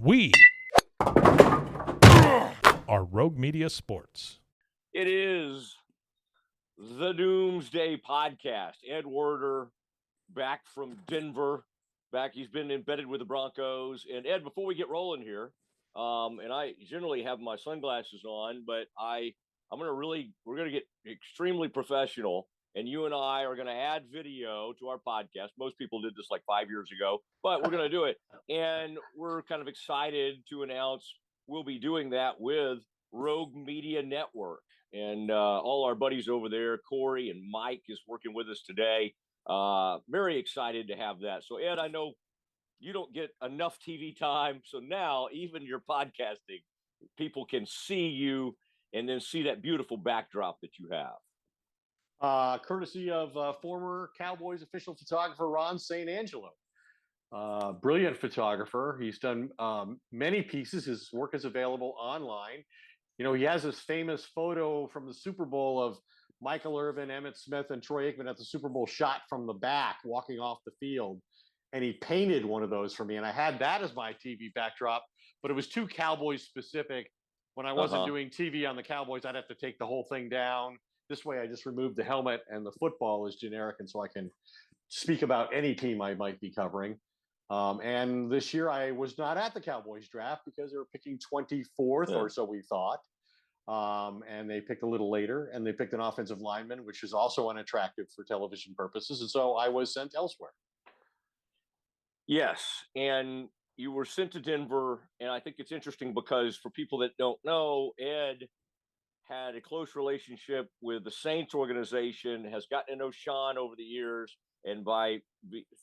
We are Rogue Media Sports. It is the Doomsday podcast. Ed Werder back from Denver. He's been embedded with the Broncos. And Ed, before we get rolling here, and I generally have my sunglasses on, but we're gonna get extremely professional. And you and I are going to add video to our podcast. Most people did this like 5 years ago, but we're going to do it. And we're kind of excited to announce we'll be doing that with Rogue Media Network. And all our buddies over there, Corey and Mike, is working with us today. Very excited to have that. So, Ed, I know you don't get enough TV time. So now even your podcasting, people can see you and then see that beautiful backdrop that you have. Courtesy of former Cowboys official photographer Ron St. Angelo. Brilliant photographer. He's done many pieces. His work is available online. You know, he has this famous photo from the Super Bowl of Michael Irvin, Emmitt Smith, and Troy Aikman at the Super Bowl shot from the back, walking off the field. And he painted one of those for me. And I had that as my TV backdrop, but it was too Cowboys specific. When I wasn't doing TV on the Cowboys, I'd have to take the whole thing down. This way, I just removed the helmet and the football is generic. And so I can speak about any team I might be covering. And this year, I was not at the Cowboys draft because they were picking 24th or so, we thought. And they picked a little later, and they picked an offensive lineman, which is also unattractive for television purposes. And so I was sent elsewhere. Yes. And you were sent to Denver. And I think it's interesting because for people that don't know, Ed had a close relationship with the Saints organization, has gotten to know Sean over the years. And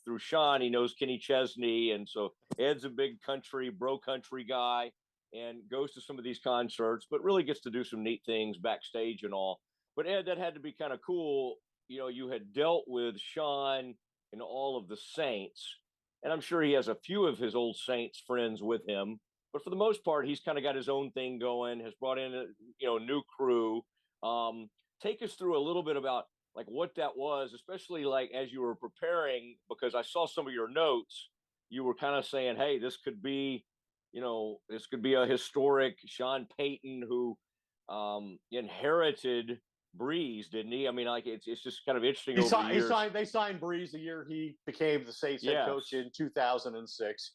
through Sean, he knows Kenny Chesney. And so Ed's a big bro country guy and goes to some of these concerts, but really gets to do some neat things backstage and all. But Ed, that had to be kind of cool. You know, you had dealt with Sean and all of the Saints, and I'm sure he has a few of his old Saints friends with him. But for the most part, he's kind of got his own thing going, has brought in a new crew. Take us through a little bit about like what that was, especially like as you were preparing, because I saw some of your notes. You were kind of saying, hey, this could be a historic Sean Payton who inherited Breeze, didn't he? I mean, like it's just kind of interesting. They signed Breeze the year he became the Saints head coach in 2006.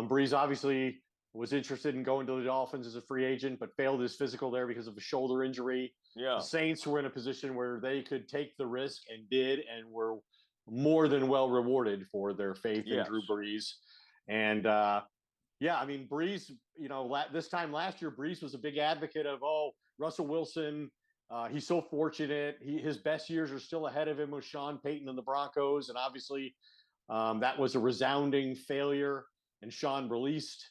Breeze obviously was interested in going to the Dolphins as a free agent, but failed his physical there because of a shoulder injury. Yeah. The Saints were in a position where they could take the risk and did, and were more than well rewarded for their faith in Drew Brees. And I mean, Breeze, this time last year, Breeze was a big advocate of, Russell Wilson. He's so fortunate. His best years are still ahead of him with Sean Payton and the Broncos. And obviously that was a resounding failure. And Sean released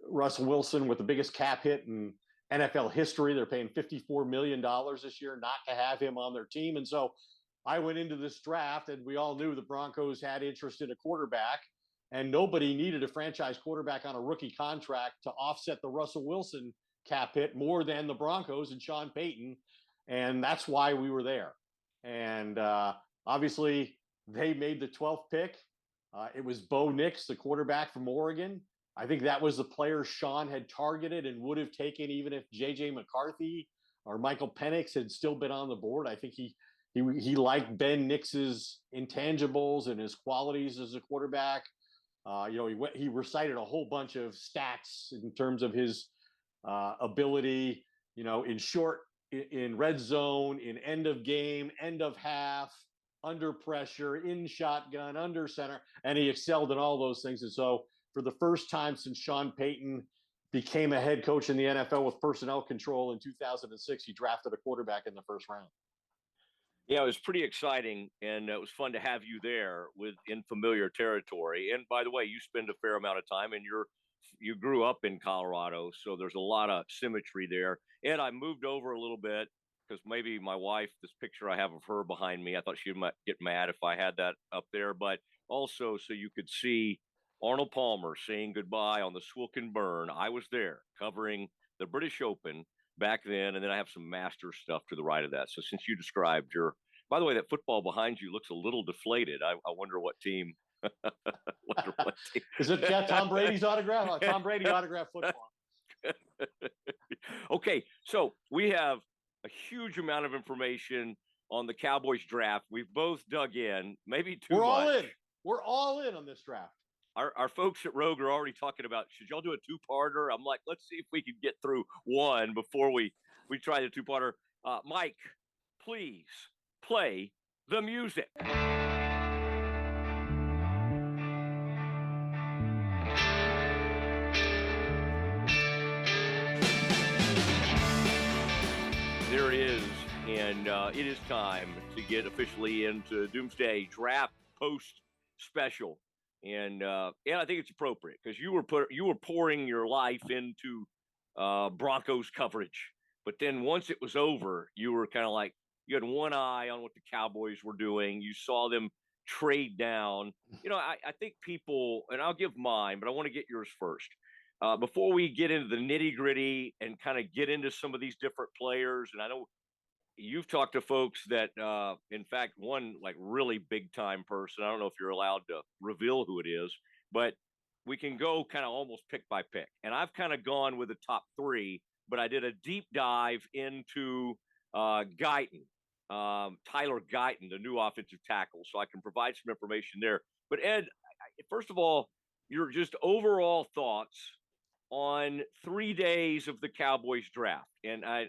Russell Wilson with the biggest cap hit in NFL history. They're paying $54 million this year not to have him on their team. And so I went into this draft, and we all knew the Broncos had interest in a quarterback, and nobody needed a franchise quarterback on a rookie contract to offset the Russell Wilson cap hit more than the Broncos and Sean Payton. And that's why we were there. And obviously they made the 12th pick. It was Bo Nix, the quarterback from Oregon. I think that was the player Sean had targeted and would have taken even if J.J. McCarthy or Michael Penix had still been on the board. I think he liked Ben Nix's intangibles and his qualities as a quarterback. He recited a whole bunch of stats in terms of his ability, in short, in red zone, in end of game, end of half, under pressure, in shotgun, under center, and he excelled in all those things. And so for the first time since Sean Payton became a head coach in the NFL with personnel control in 2006, he drafted a quarterback in the first round. Yeah, it was pretty exciting, and it was fun to have you there in familiar territory. And by the way, you spend a fair amount of time, and you grew up in Colorado, so there's a lot of symmetry there. And I moved over a little bit because maybe my wife, this picture I have of her behind me, I thought she might get mad if I had that up there, but also so you could see Arnold Palmer saying goodbye on the Swilken Burn. I was there covering the British Open back then, and then I have some Masters stuff to the right of that. So since you described by the way, that football behind you looks a little deflated. I wonder what team Wonderful. Is it Tom Brady's autograph? Tom Brady autograph football. Okay, so we have a huge amount of information on the Cowboys draft. We've both dug in, maybe too We're much. all in. We're all in on this draft. Our folks at Rogue are already talking about, should y'all do a two-parter? I'm like, let's see if we can get through one before we try the two-parter. Mike, please play the music. There it is, and it is time to get officially into Doomsday Draft Post Special. And I think it's appropriate because you were pouring your life into Broncos coverage, but then once it was over, you were kind of like you had one eye on what the Cowboys were doing. You saw them trade down. I think people, and I'll give mine, but I want to get yours first before we get into the nitty gritty and kind of get into some of these different players. And I know you've talked to folks that, in fact, one like really big time person. I don't know if you're allowed to reveal who it is, but we can go kind of almost pick by pick. And I've kind of gone with the top three, but I did a deep dive into Guyton, Tyler Guyton, the new offensive tackle, so I can provide some information there. But Ed, first of all, your just overall thoughts on 3 days of the Cowboys draft. And I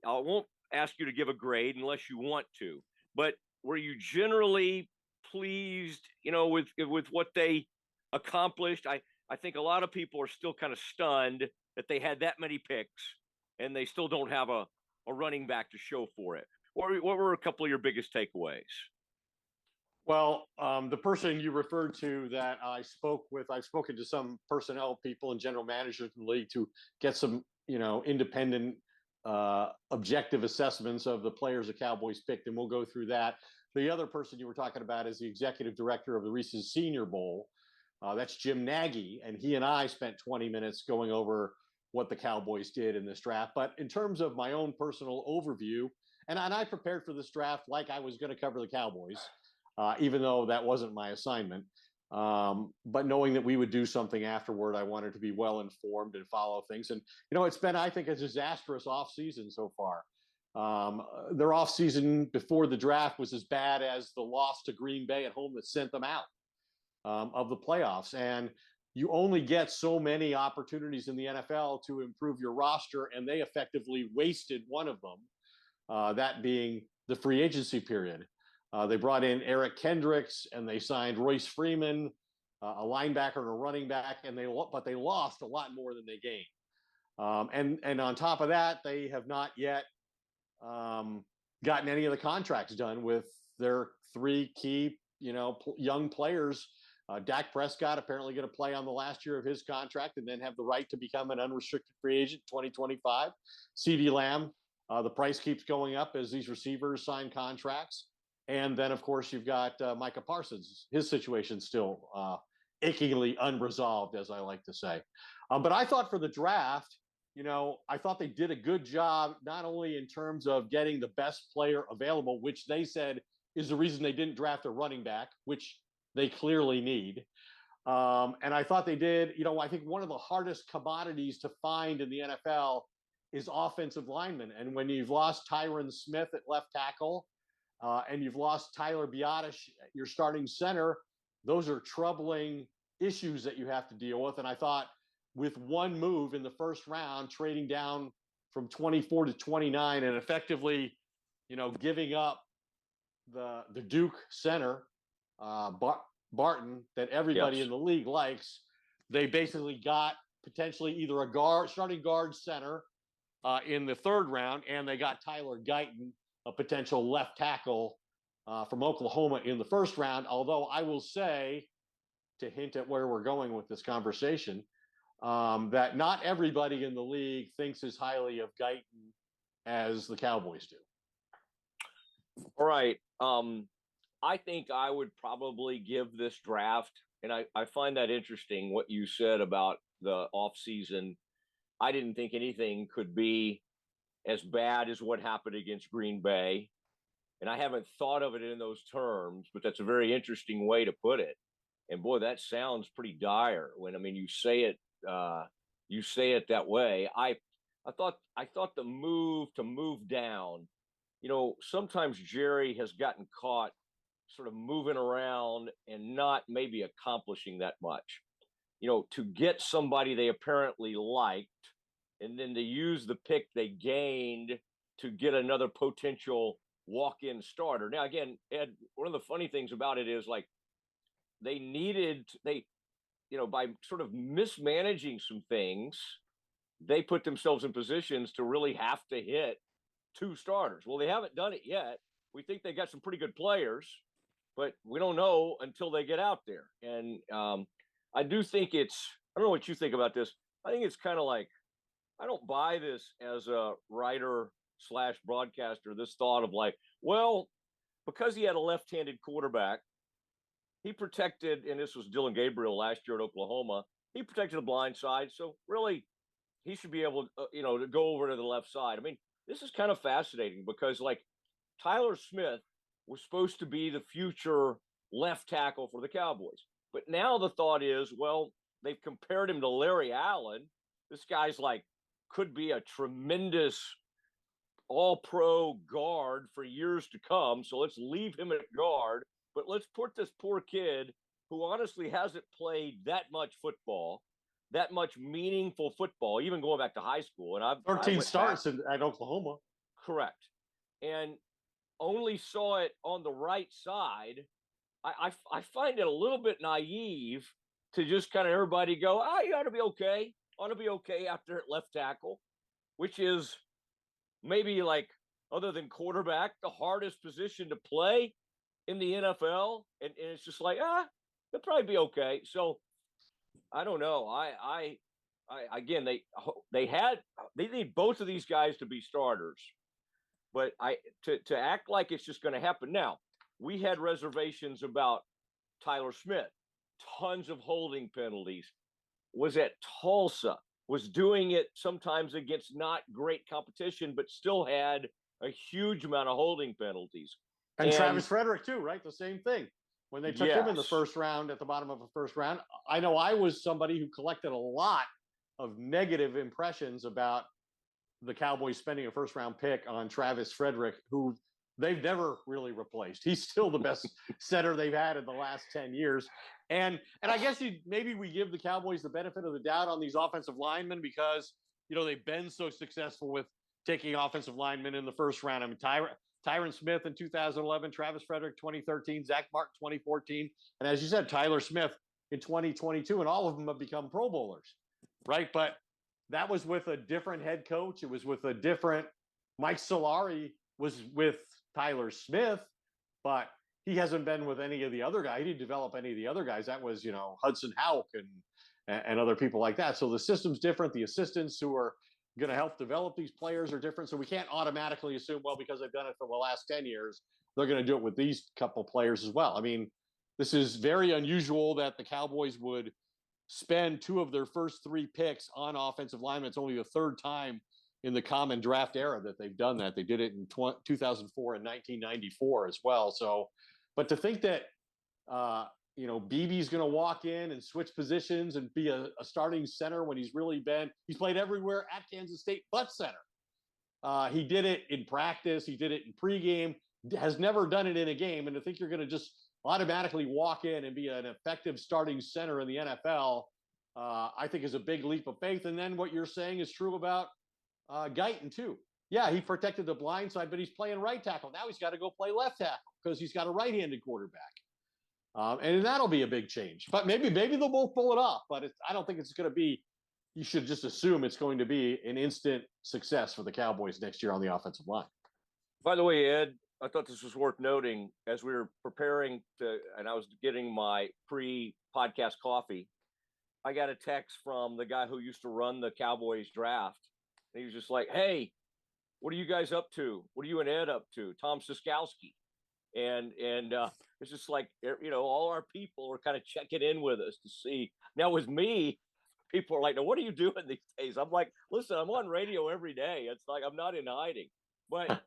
won't ask you to give a grade unless you want to, but were you generally pleased, with what they accomplished? I think a lot of people are still kind of stunned that they had that many picks and they still don't have a running back to show for it. What were a couple of your biggest takeaways? Well, the person you referred to that I've spoken to some personnel people and general managers in the league to get some, independent, objective assessments of the players the Cowboys picked, and we'll go through that. The other person you were talking about is the executive director of the Reese's Senior Bowl. That's Jim Nagy, and he and I spent 20 minutes going over what the Cowboys did in this draft. But in terms of my own personal overview, and I prepared for this draft like I was going to cover the Cowboys. Even though that wasn't my assignment. But knowing that we would do something afterward, I wanted to be well informed and follow things. And, it's been, I think, a disastrous offseason so far. Their offseason before the draft was as bad as the loss to Green Bay at home that sent them out of the playoffs. And you only get so many opportunities in the NFL to improve your roster, and they effectively wasted one of them, that being the free agency period. They brought in Eric Kendricks and they signed Royce Freeman, a linebacker and a running back, but they lost a lot more than they gained. And on top of that, they have not yet gotten any of the contracts done with their three key, young players. Dak Prescott apparently going to play on the last year of his contract and then have the right to become an unrestricted free agent 2025. CeeDee Lamb, the price keeps going up as these receivers sign contracts. And then, of course, you've got Micah Parsons. His situation still achingly unresolved, as I like to say. But I thought for the draft, I thought they did a good job, not only in terms of getting the best player available, which they said is the reason they didn't draft a running back, which they clearly need. And I thought they did, I think one of the hardest commodities to find in the NFL is offensive linemen. And when you've lost Tyron Smith at left tackle, and you've lost Tyler Biadasz, your starting center, those are troubling issues that you have to deal with. And I thought with one move in the first round, trading down from 24 to 29 and effectively, giving up the Duke center, Barton, that everybody in the league likes, they basically got potentially either a starting guard center in the third round, and they got Tyler Guyton, a potential left tackle from Oklahoma in the first round. Although I will say, to hint at where we're going with this conversation, that not everybody in the league thinks as highly of Guyton as the Cowboys do. All right. I think I would probably give this draft, and I find that interesting what you said about the offseason. I didn't think anything could be as bad as what happened against Green Bay. And I haven't thought of it in those terms, but that's a very interesting way to put it. And boy, that sounds pretty dire when, I mean, you say it that way. I thought the move to move down, sometimes Jerry has gotten caught sort of moving around and not maybe accomplishing that much. To get somebody they apparently liked and then to use the pick they gained to get another potential walk-in starter. Now, again, Ed, one of the funny things about it is like by sort of mismanaging some things, they put themselves in positions to really have to hit two starters. Well, they haven't done it yet. We think they got some pretty good players, but we don't know until they get out there. And I do think I don't know what you think about this. I think it's kind of like, I don't buy this as a writer / broadcaster, this thought of like, well, because he had a left-handed quarterback, he protected, and this was Dylan Gabriel last year at Oklahoma, he protected the blind side. So really, he should be able to, to go over to the left side. I mean, this is kind of fascinating because like Tyler Smith was supposed to be the future left tackle for the Cowboys. But now the thought is, well, they've compared him to Larry Allen. This guy's like, could be a tremendous all-pro guard for years to come. So let's leave him at guard, but let's put this poor kid who honestly hasn't played that much football, that much meaningful football, even going back to high school. And I've 13 starts at Oklahoma. Correct. And only saw it on the right side. I find it a little bit naive to just kind of everybody go, you ought to be okay. Ought to be okay after at left tackle, which is maybe like, other than quarterback, the hardest position to play in the NFL. And it's just like, they'll probably be okay. So I don't know. I again, they need both of these guys to be starters, but to act like it's just going to happen. Now, we had reservations about Tyler Smith, tons of holding penalties, was at Tulsa, was doing it sometimes against not great competition, but still had a huge amount of holding penalties. And Travis Frederick too, right? The same thing. When they took him in the first round, at the bottom of the first round, I know I was somebody who collected a lot of negative impressions about the Cowboys spending a first round pick on Travis Frederick, who they've never really replaced. He's still the best center they've had in the last 10 years. And I guess maybe we give the Cowboys the benefit of the doubt on these offensive linemen because, they've been so successful with taking offensive linemen in the first round. I mean, Tyron Smith in 2011, Travis Frederick 2013, Zach Martin 2014, and as you said, Tyler Smith in 2022, and all of them have become Pro Bowlers, right? But that was with a different head coach. It was with a different Mike Solari was with Tyler Smith, but he hasn't been with any of the other guys. He didn't develop any of the other guys. That was, Hudson Houck and other people like that. So the system's different. The assistants who are going to help develop these players are different. So we can't automatically assume, well, because they've done it for the last 10 years, they're going to do it with these couple players as well. I mean, this is very unusual that the Cowboys would spend two of their first three picks on offensive linemen. It's only the third time in the common draft era that they've done that. They did it in 2004 and 1994 as well. So, but to think that, BB's going to walk in and switch positions and be a starting center when he's played everywhere at Kansas State but center. He did it in practice. He did it in pregame, has never done it in a game. And to think you're going to just automatically walk in and be an effective starting center in the NFL, I think is a big leap of faith. And then what you're saying is true about Guyton too. Yeah, he protected the blind side, but he's playing right tackle. Now he's got to go play left tackle because he's got a right-handed quarterback. And that'll be a big change. But maybe they'll both pull it off. But I don't think it's going to be – you should just assume it's going to be an instant success for the Cowboys next year on the offensive line. By the way, Ed, I thought this was worth noting as we were preparing and I was getting my pre-podcast coffee, I got a text from the guy who used to run the Cowboys draft. And he was just like, hey, what are you guys up to? What are you and Ed up to? Tom Siskowski. And it's just like, all our people are kind of checking in with us to see. Now with me, people are like, now what are you doing these days? I'm like, listen, I'm on radio every day. It's like, I'm not in hiding. But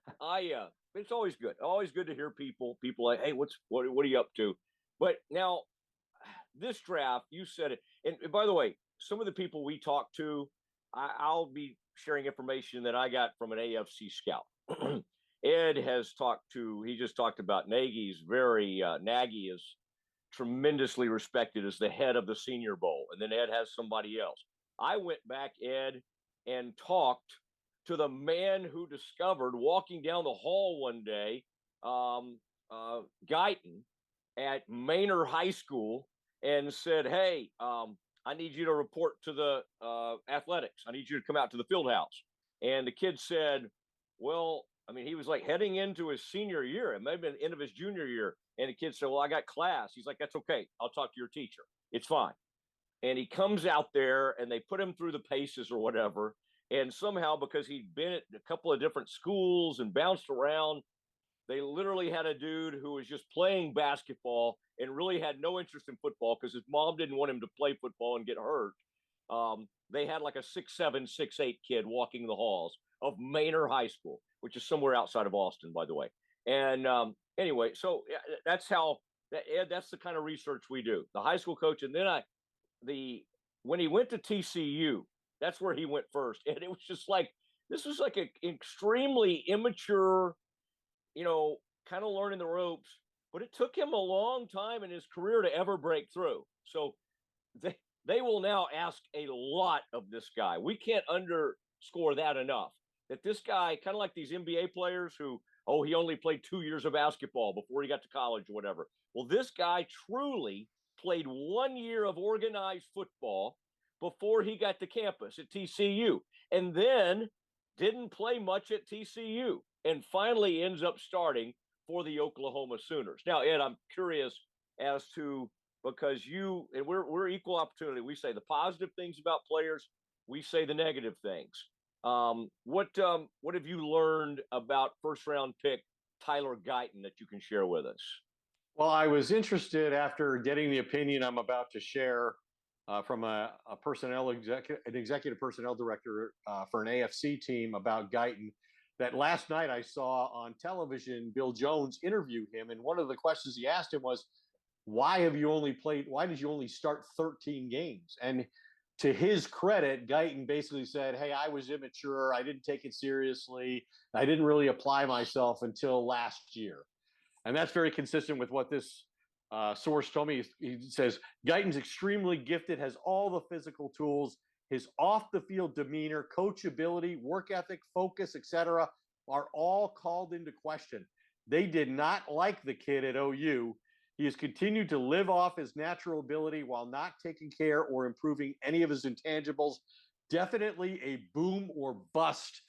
it's always good. Always good to hear people like, hey, what are you up to? But now this draft, you said it. And by the way, some of the people we talked to, I'll be sharing information that I got from an AFC scout. Ed has he just talked about Nagy's Nagy is tremendously respected as the head of the Senior Bowl. And then Ed has somebody else. I went back, Ed, and talked to the man who discovered walking down the hall one day, Guyton at Manor High School, and said, hey, I need you to report to the athletics. I need you to come out to the field house. And the kid said, well, I mean, he was like heading into his senior year. It may have been the end of his junior year. And the kid said, well, I got class. He's like, that's okay. I'll talk to your teacher. It's fine. And he comes out there and they put him through the paces or whatever. And somehow, because he'd been at a couple of different schools and bounced around, they literally had a dude who was just playing basketball and really had no interest in football because his mom didn't want him to play football and get hurt. They had like a 6'7", 6'8" kid walking the halls of Manor High School, which is somewhere outside of Austin, by the way. And anyway, so that's the kind of research we do. The high school coach, and then when he went to TCU, that's where he went first, and it was just like this was like an extremely immature, kind of learning the ropes. But it took him a long time in his career to ever break through. So they will now ask a lot of this guy. We can't underscore that enough. That this guy, kind of like these NBA players who, he only played 2 years of basketball before he got to college or whatever. Well, this guy truly played 1 year of organized football before he got to campus at TCU, and then didn't play much at TCU, and finally ends up starting for the Oklahoma Sooners. Now, Ed, I'm curious as to, because we're equal opportunity. We say the positive things about players. We say the negative things. What have you learned about first round pick Tyler Guyton that you can share with us? Well, I was interested after getting the opinion I'm about to share from an executive personnel director for an AFC team about Guyton. That last night I saw on television Bill Jones interview him, and one of the questions he asked him was, why did you only start 13 games? And to his credit, Guyton basically said, hey, I was immature. I didn't take it seriously. I didn't really apply myself until last year. And that's very consistent with what this source told me. He says, Guyton's extremely gifted, has all the physical tools. His off-the-field demeanor, coachability, work ethic, focus, etc., are all called into question. They did not like the kid at OU. He has continued to live off his natural ability while not taking care or improving any of his intangibles. Definitely a boom or bust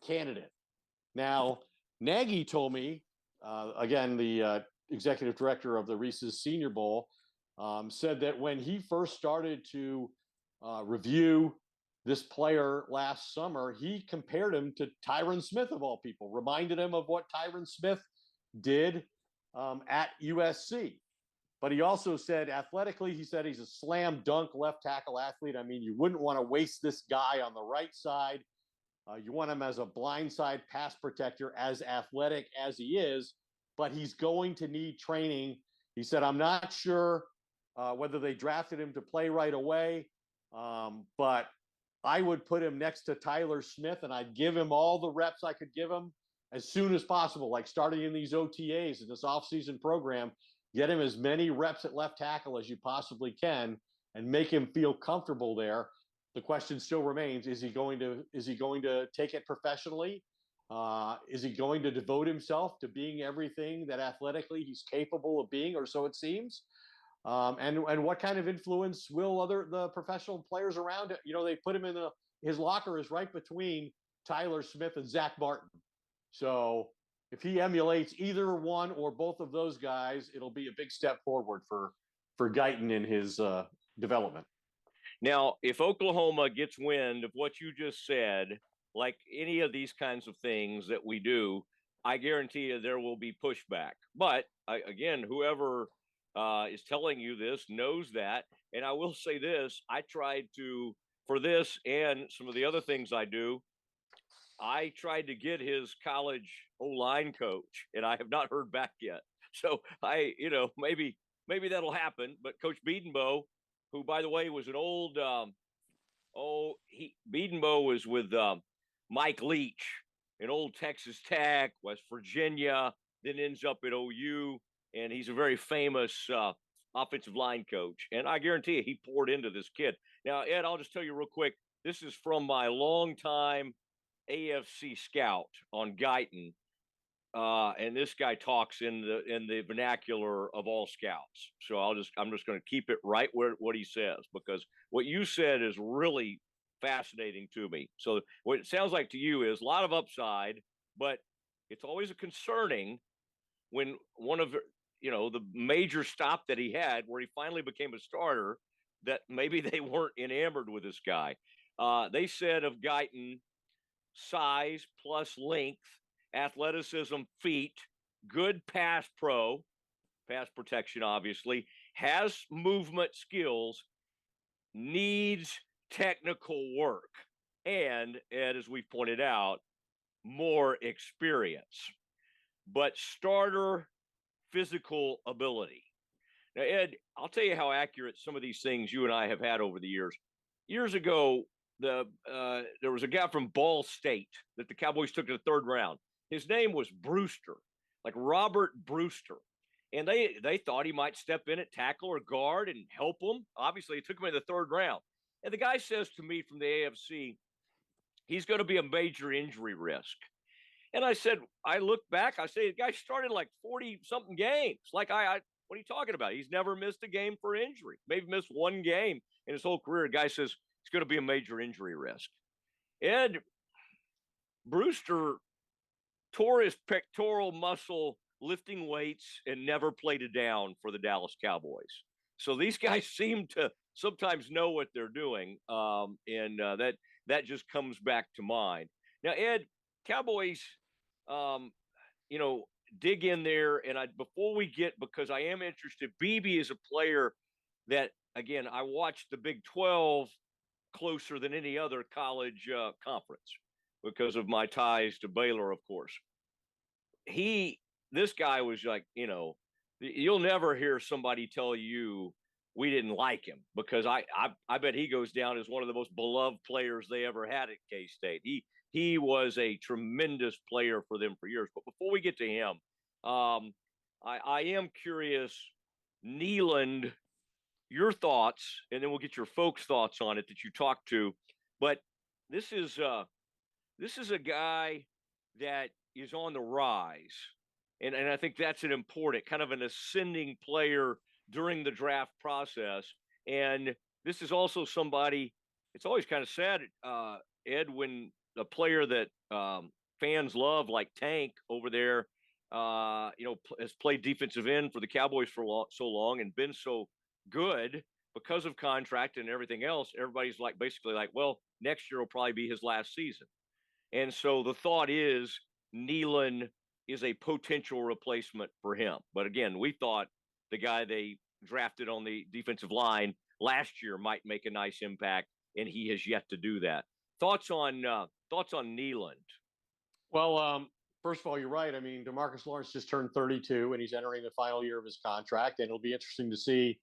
candidate. Now, Nagy told me, again, the executive director of the Reese's Senior Bowl, said that when he first started to review this player last summer, he compared him to Tyron Smith, of all people, reminded him of what Tyron Smith did at USC. But he also said athletically, he said he's a slam dunk left tackle athlete. I mean, you wouldn't want to waste this guy on the right side. You want him as a blindside pass protector, as athletic as he is, but he's going to need training. He said, I'm not sure whether they drafted him to play right away, but I would put him next to Tyler Smith, and I'd give him all the reps I could give him as soon as possible, like starting in these OTAs in this offseason program. Get him as many reps at left tackle as you possibly can and make him feel comfortable there. The question still remains, is he going to take it professionally? Is he going to devote himself to being everything that athletically he's capable of being, or so it seems? And what kind of influence will the professional players around it? They put him in his locker is right between Tyler Smith and Zach Martin. So if he emulates either one or both of those guys, it'll be a big step forward for Guyton in his development. Now, if Oklahoma gets wind of what you just said, like any of these kinds of things that we do, I guarantee you there will be pushback. But again, whoever is telling you this knows that. And I will say this, I tried to, for this and some of the other things I do, I tried to get his college O-line coach, and I have not heard back yet. So maybe maybe that'll happen. But Coach Biedenbow, who, by the way, was an old, Biedenbow was with Mike Leach, an old Texas Tech, West Virginia, then ends up at OU, and he's a very famous offensive line coach. And I guarantee you, he poured into this kid. Now, Ed, I'll just tell you real quick. This is from my longtime AFC scout on Guyton. And this guy talks in the vernacular of all scouts. So I'm just going to keep it right where what he says, because what you said is really fascinating to me. So what it sounds like to you is a lot of upside, but it's always a concerning when one of the major stop that he had, where he finally became a starter, that maybe they weren't enamored with this guy. They said of Guyton, size plus length, athleticism, feet, good pass protection, obviously, has movement skills, needs technical work, and, Ed, as we pointed out, more experience, but starter physical ability. Now, Ed, I'll tell you how accurate some of these things you and I have had over the years. Years ago, there was a guy from Ball State that the Cowboys took in the third round. His name was Brewster, like Robert Brewster. And they thought he might step in at tackle or guard and help them. Obviously, he took him in the third round. And the guy says to me from the AFC, he's going to be a major injury risk. And I said, I look back, I say, the guy started like 40-something games. Like, what are you talking about? He's never missed a game for injury. Maybe missed one game in his whole career. The guy says it's going to be a major injury risk. Ed, Brewster tore his pectoral muscle lifting weights and never played it down for the Dallas Cowboys. So these guys seem to sometimes know what they're doing, and that just comes back to mind. Now, Ed, Cowboys, dig in there, and before we get, because I am interested, Beebe is a player that, again, I watched the Big 12 closer than any other college conference because of my ties to Baylor, of course. This guy was like, you'll never hear somebody tell you we didn't like him, because I bet he goes down as one of the most beloved players they ever had at K-State. He was a tremendous player for them for years. But before we get to him, I am curious, Neyland, your thoughts, and then we'll get your folks' thoughts on it that you talked to. But this is a guy that is on the rise. And I think that's an important, kind of an ascending player during the draft process. And this is also somebody, it's always kind of sad, Ed, when a player that fans love, like Tank over there, has played defensive end for the Cowboys for so long and been so good because of contract and everything else. Everybody's like, basically like, well, next year will probably be his last season. And so the thought is Neyland is a potential replacement for him. But again, we thought the guy they drafted on the defensive line last year might make a nice impact, and he has yet to do that. Thoughts on Neyland? Well, first of all, you're right. I mean, DeMarcus Lawrence just turned 32, and he's entering the final year of his contract, and it'll be interesting to see,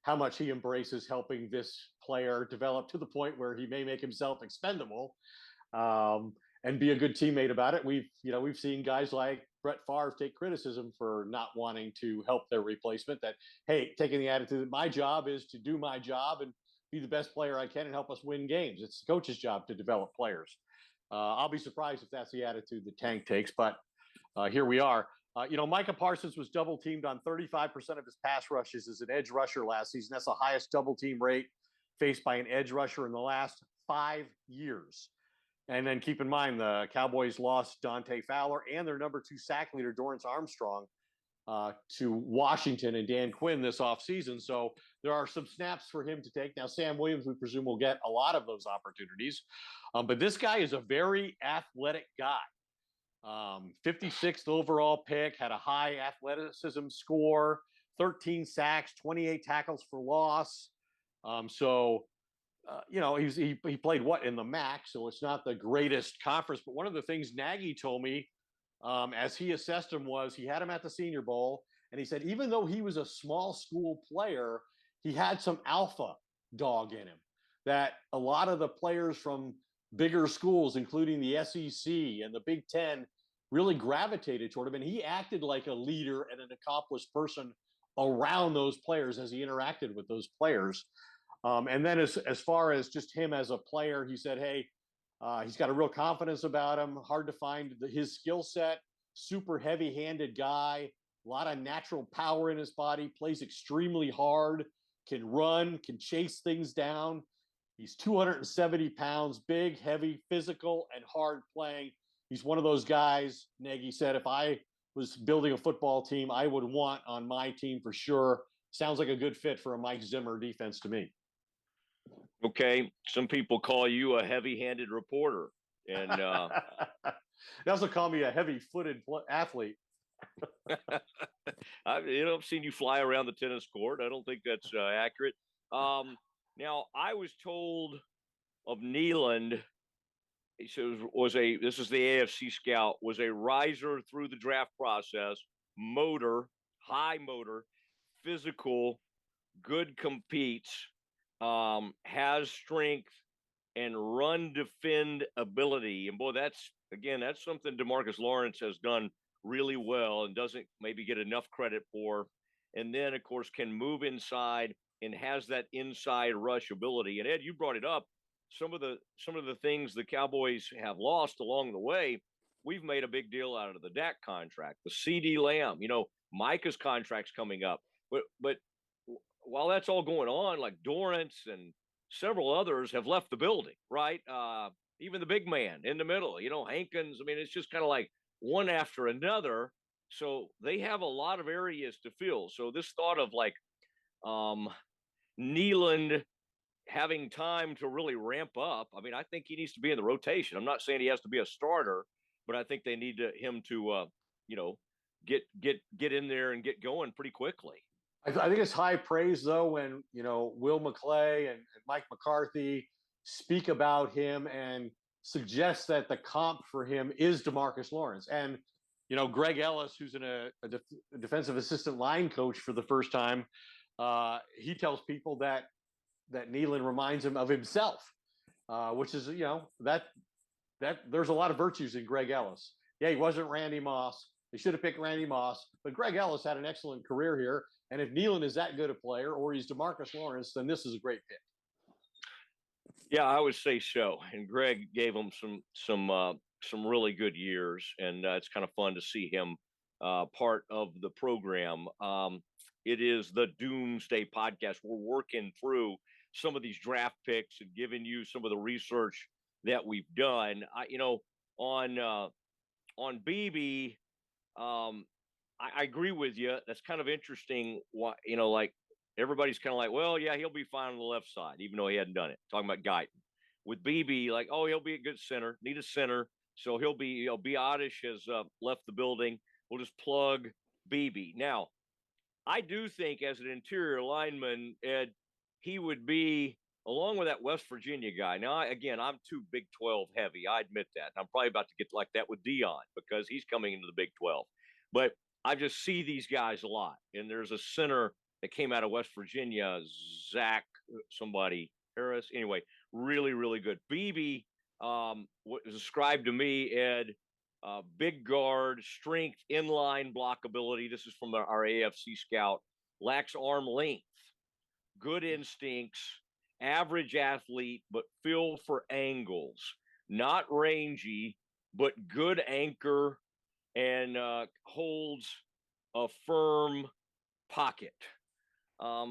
how much he embraces helping this player develop to the point where he may make himself expendable, and be a good teammate about it. We've seen guys like Brett Favre take criticism for not wanting to help their replacement. That, hey, taking the attitude that my job is to do my job and be the best player I can and help us win games. It's the coach's job to develop players. I'll be surprised if that's the attitude that Tank takes, but here we are. Micah Parsons was double teamed on 35% of his pass rushes as an edge rusher last season. That's the highest double team rate faced by an edge rusher in the last 5 years. And then keep in mind, the Cowboys lost Dante Fowler and their number 2 sack leader, Dorrance Armstrong, to Washington and Dan Quinn this offseason. So there are some snaps for him to take. Now, Sam Williams, we presume, will get a lot of those opportunities. But this guy is a very athletic guy. 56th overall pick, had a high athleticism score, 13 sacks, 28 tackles for loss. He played in the MAC, so it's not the greatest conference. But one of the things Nagy told me as he assessed him was he had him at the Senior Bowl, And he said, even though he was a small school player, he had some alpha dog in him that a lot of the players from bigger schools, including the SEC and the Big Ten, really gravitated toward him. And he acted like a leader and an accomplished person around those players as he interacted with those players. And then as far as just him as a player, he said, hey, he's got a real confidence about him, hard to find his skill set, super heavy-handed guy, a lot of natural power in his body, plays extremely hard, can run, can chase things down. He's 270 pounds, big, heavy, physical, and hard playing. He's one of those guys, Nagy said, if I was building a football team, I would want on my team for sure. Sounds like a good fit for a Mike Zimmer defense to me. Okay. Some people call you a heavy-handed reporter. And they also call me a heavy-footed athlete. I've seen you fly around the tennis court. I don't think that's accurate. Now, I was told of Neyland, this is the AFC scout, was a riser through the draft process, high motor, physical, good competes, has strength and run defend ability. And boy, that's something DeMarcus Lawrence has done really well and doesn't maybe get enough credit for. And then, of course, can move inside and has that inside rush ability. And Ed, you brought it up. Some of the things the Cowboys have lost along the way, we've made a big deal out of the Dak contract, the CD Lamb, Micah's contract's coming up. But while that's all going on, like Dorrance and several others have left the building, right? Even the big man in the middle, Hankins. I mean, it's just kind of like one after another. So they have a lot of areas to fill. So this thought of like Neyland having time to really ramp up. I mean, I think he needs to be in the rotation. I'm not saying he has to be a starter, but I think they need him to, get in there and get going pretty quickly. I think it's high praise though when Will McClay and Mike McCarthy speak about him and suggest that the comp for him is DeMarcus Lawrence. And Greg Ellis, who's a defensive assistant line coach for the first time, he tells people that Neyland reminds him of himself, which is that there's a lot of virtues in Greg Ellis. Yeah, he wasn't Randy Moss. They should have picked Randy Moss, but Greg Ellis had an excellent career here. And if Neyland is that good a player, or he's DeMarcus Lawrence, then this is a great pick. Yeah, I would say so. And Greg gave him some really good years, and it's kind of fun to see him part of the program. It is the Doomsday podcast. We're working through some of these draft picks and giving you some of the research that we've done. On BB, I agree with you. That's kind of interesting. Like everybody's kind of like, well, yeah, he'll be fine on the left side, even though he hadn't done it. Talking about Guyton. With BB, like, oh, he'll be a good center. Need a center, so he'll be. Biotish has left the building. We'll just plug BB. Now, I do think as an interior lineman, Ed, he would be along with that West Virginia guy. Now, I'm too Big 12 heavy. I admit that. I'm probably about to get like that with Dion because he's coming into the Big 12. But I just see these guys a lot. And there's a center that came out of West Virginia, Zach, somebody, Harris. Anyway, really, really good. BB was described to me, Ed, big guard, strength, inline blockability. This is from our AFC scout. Lacks arm length, good instincts, average athlete, but feel for angles. Not rangy, but good anchor and holds a firm pocket. I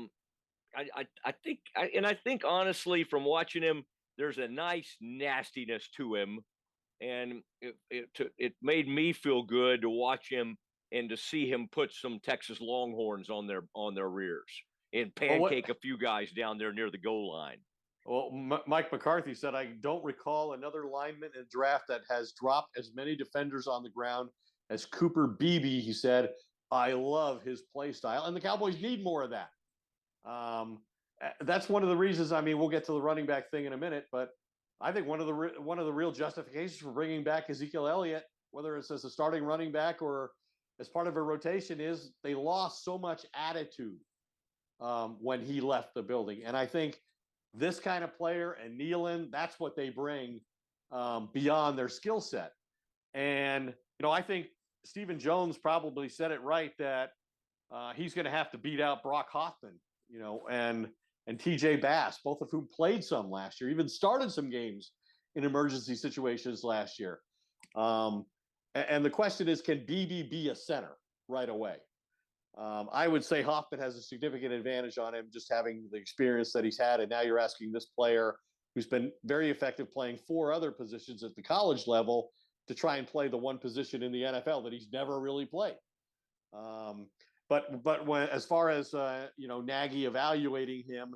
think honestly, from watching him, there's a nice nastiness to him, and it made me feel good to watch him and to see him put some Texas Longhorns on their rears and pancake a few guys down there near the goal line. Well, Mike McCarthy said, I don't recall another lineman in the draft that has dropped as many defenders on the ground as Cooper Beebe. He said, I love his play style, and the Cowboys need more of that. That's one of the reasons. I mean, we'll get to the running back thing in a minute, but I think one of the real justifications for bringing back Ezekiel Elliott, whether it's as a starting running back or as part of a rotation is they lost so much attitude when he left the building. And I think this kind of player and Nealon, that's what they bring beyond their skill set. And, I think Stephen Jones probably said it right that he's going to have to beat out Brock Hoffman, and TJ Bass, both of whom played some last year, even started some games in emergency situations last year. And the question is, can BB be a center right away? I would say Hoffman has a significant advantage on him, just having the experience that he's had. And now you're asking this player who's been very effective playing 4 other positions at the college level to try and play the one position in the NFL that he's never really played. But when, as far as Nagy evaluating him,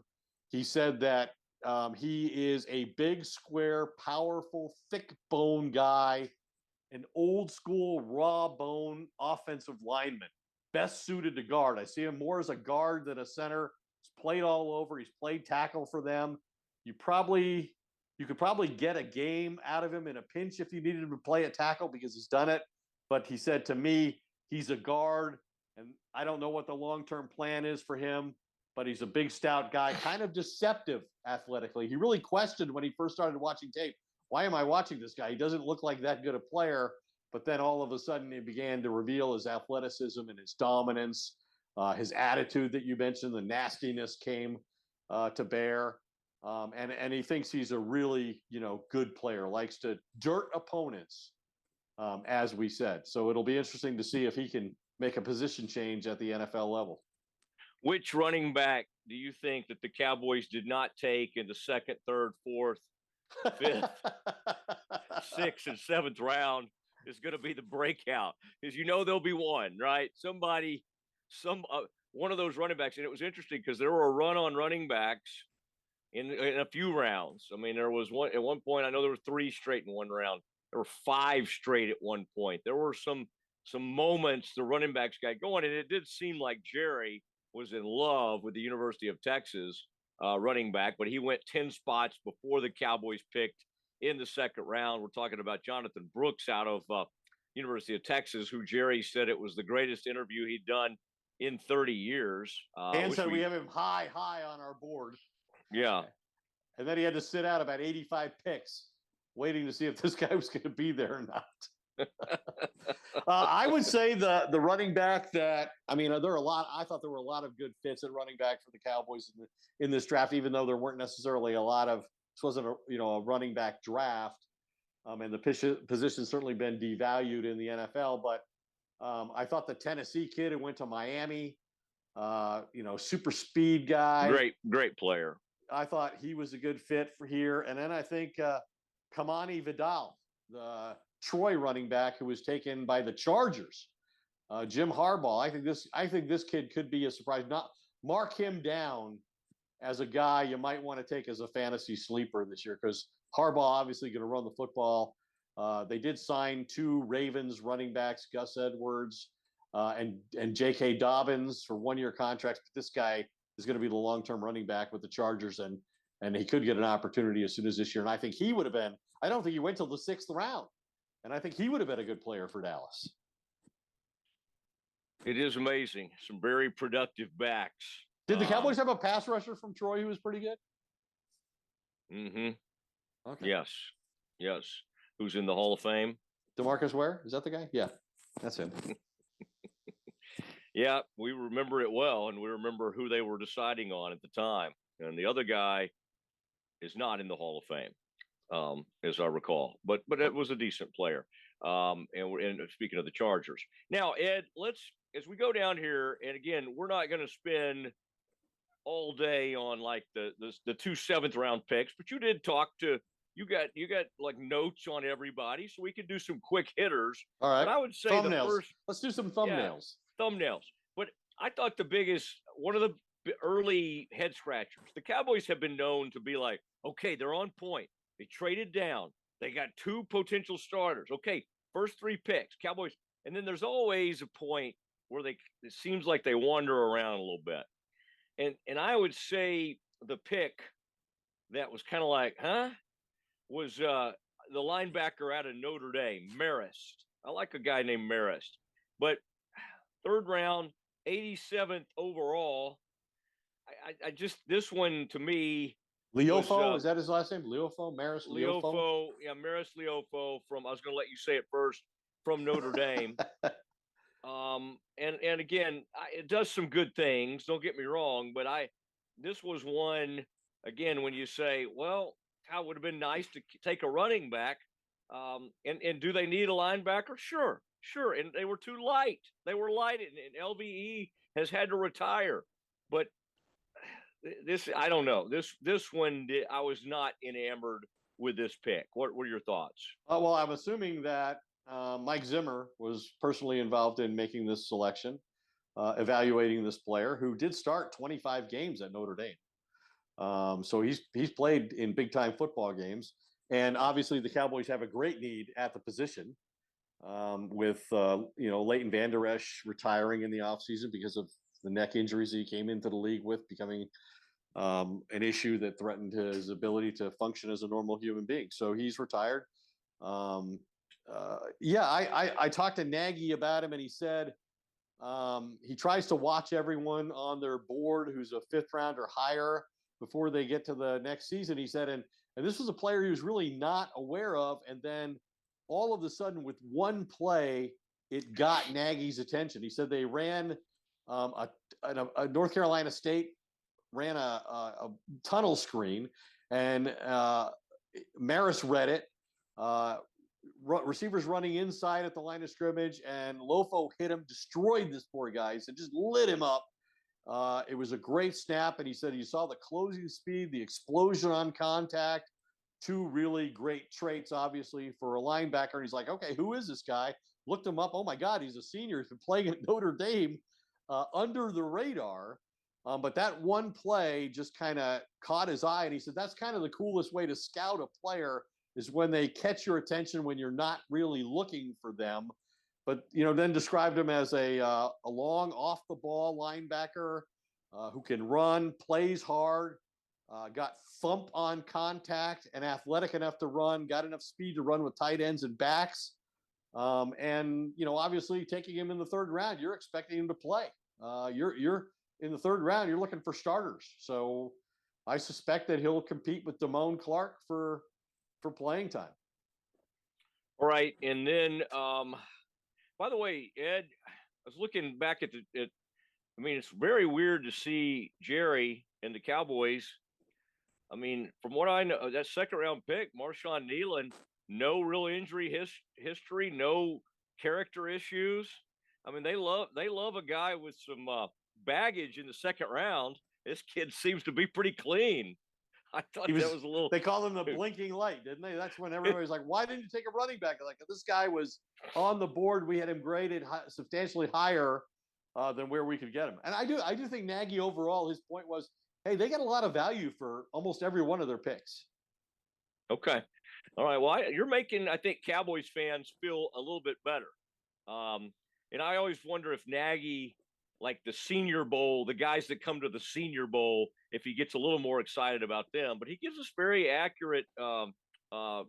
he said that he is a big, square, powerful, thick bone guy, an old school raw bone offensive lineman, best suited to guard. I see him more as a guard than a center. He's played all over. He's played tackle for them. You could probably get a game out of him in a pinch if you needed him to play at tackle because he's done it. But he said to me, he's a guard, and I don't know what the long-term plan is for him, but he's a big, stout guy, kind of deceptive athletically. He really questioned when he first started watching tape, why am I watching this guy? He doesn't look like that good a player. But then all of a sudden he began to reveal his athleticism and his dominance, his attitude that you mentioned, the nastiness came to bear. And he thinks he's a really, good player, likes to dirt opponents, as we said. So it'll be interesting to see if he can make a position change at the NFL level. Which running back do you think that the Cowboys did not take in the 2nd, 3rd, 4th, 5th, 6th, and 7th round is going to be the breakout? Because there'll be one, right? One of those running backs. And it was interesting because there were a run on running backs in a few rounds. I mean, there was one at one point. I know there were 3 straight in one round. There were 5 straight at one point. There were some moments the running backs got going, and it did seem like Jerry was in love with the University of Texas running back, but he went 10 spots before the Cowboys picked in the 2nd round. We're talking about Jonathan Brooks out of University of Texas, who Jerry said it was the greatest interview he'd done in 30 years. And said we have him high on our board. Yeah. And then he had to sit out about 85 picks waiting to see if this guy was going to be there or not. I would say the running back that, I thought there were a lot of good fits at running back for the Cowboys in this draft, even though there weren't necessarily a lot of, this wasn't a running back draft. And the position's certainly been devalued in the NFL, but I thought the Tennessee kid who went to Miami, super speed guy. Great player. I thought he was a good fit for here. And then I think Kamani Vidal, the Troy running back who was taken by the Chargers, Jim Harbaugh. I think this kid could be a surprise. Not mark him down as a guy you might want to take as a fantasy sleeper this year, because Harbaugh obviously going to run the football. They did sign 2 Ravens running backs, Gus Edwards and J.K. Dobbins for 1-year contracts. But this guy is going to be the long-term running back with the Chargers, and he could get an opportunity as soon as this year. And I think he would have been. I don't think he went till the 6th round. And I think he would have been a good player for Dallas. It is amazing. Some very productive backs. Did the Cowboys have a pass rusher from Troy who was pretty good? Mm-hmm. Okay. Yes. Who's in the Hall of Fame? DeMarcus Ware? Is that the guy? Yeah, that's him. Yeah, we remember it well, and we remember who they were deciding on at the time. And the other guy is not in the Hall of Fame. As I recall, but it was a decent player. And speaking of the Chargers, now Ed, as we go down here, and again, we're not going to spend all day on like the 2 7th round picks, but you did talk to you got like notes on everybody, so we could do some quick hitters. All right, but I would say thumbnails. Let's do some thumbnails. Yeah, thumbnails. But I thought one of the early head scratchers. The Cowboys have been known to be like, okay, they're on point. They traded down. They got 2 potential starters. Okay, first 3 picks, Cowboys. And then there's always a point where it seems like they wander around a little bit. And I would say the pick that was kind of like, was the linebacker out of Notre Dame, Marist. I like a guy named Marist. But third round, 87th overall. I just, this one to me was Leofo, is that his last name? Leofo, Maris Leofo. Leofo, yeah, Maris Leofo from, I was going to let you say it first, from Notre Dame. And again, it does some good things. Don't get me wrong, but this was one again when you say, well, how would have been nice to take a running back. And do they need a linebacker? Sure, sure. And they were too light. They were light, and LVE has had to retire. But this, I don't know. This one, I was not enamored with this pick. What were your thoughts? Well, I'm assuming that Mike Zimmer was personally involved in making this selection, evaluating this player who did start 25 games at Notre Dame. So he's played in big time football games, and obviously the Cowboys have a great need at the position with Leighton Vander Esch retiring in the offseason because of the neck injuries he came into the league with, becoming an issue that threatened his ability to function as a normal human being. So he's retired. I talked to Nagy about him, and he said he tries to watch everyone on their board who's a fifth round or higher before they get to the next season. He said, and this was a player he was really not aware of, and then all of a sudden, with one play, it got Nagy's attention. He said they ran a North Carolina State ran a tunnel screen, and Maris read it. Receivers running inside at the line of scrimmage, and Lofo hit him, destroyed this poor guy. He said, just lit him up. It was a great snap, and he said you saw the closing speed, the explosion on contact, two really great traits, obviously, for a linebacker. And he's like, okay, who is this guy? Looked him up. Oh, my God, he's a senior. He's been playing at Notre Dame under the radar. But that one play just kind of caught his eye, and he said that's kind of the coolest way to scout a player is when they catch your attention when you're not really looking for them. But then described him as a long off the ball linebacker who can run, plays hard, got thump on contact, and athletic enough to run, got enough speed to run with tight ends and backs. And obviously taking him in the third round, you're expecting him to play. You're in the third round, you're looking for starters. So I suspect that he'll compete with Damone Clark for playing time. All right. And then, by the way, Ed, I was looking back at I mean, it's very weird to see Jerry and the Cowboys. I mean, from what I know, that second round pick, Marshawn Nealon, no real injury history, no character issues. I mean, they love a guy with some baggage in the second round. This kid seems to be pretty clean. I thought that was a little. They called him the blinking light, didn't they? That's when everybody was like, "Why didn't you take a running back?" Like, this guy was on the board. We had him graded substantially higher than where we could get him. And I do think Nagy overall, his point was, hey, they get a lot of value for almost every one of their picks. Okay, all right. Well, you're making, I think, Cowboys fans feel a little bit better. And I always wonder if Nagy, like the Senior Bowl, the guys that come to the Senior Bowl, if he gets a little more excited about them. But he gives us very accurate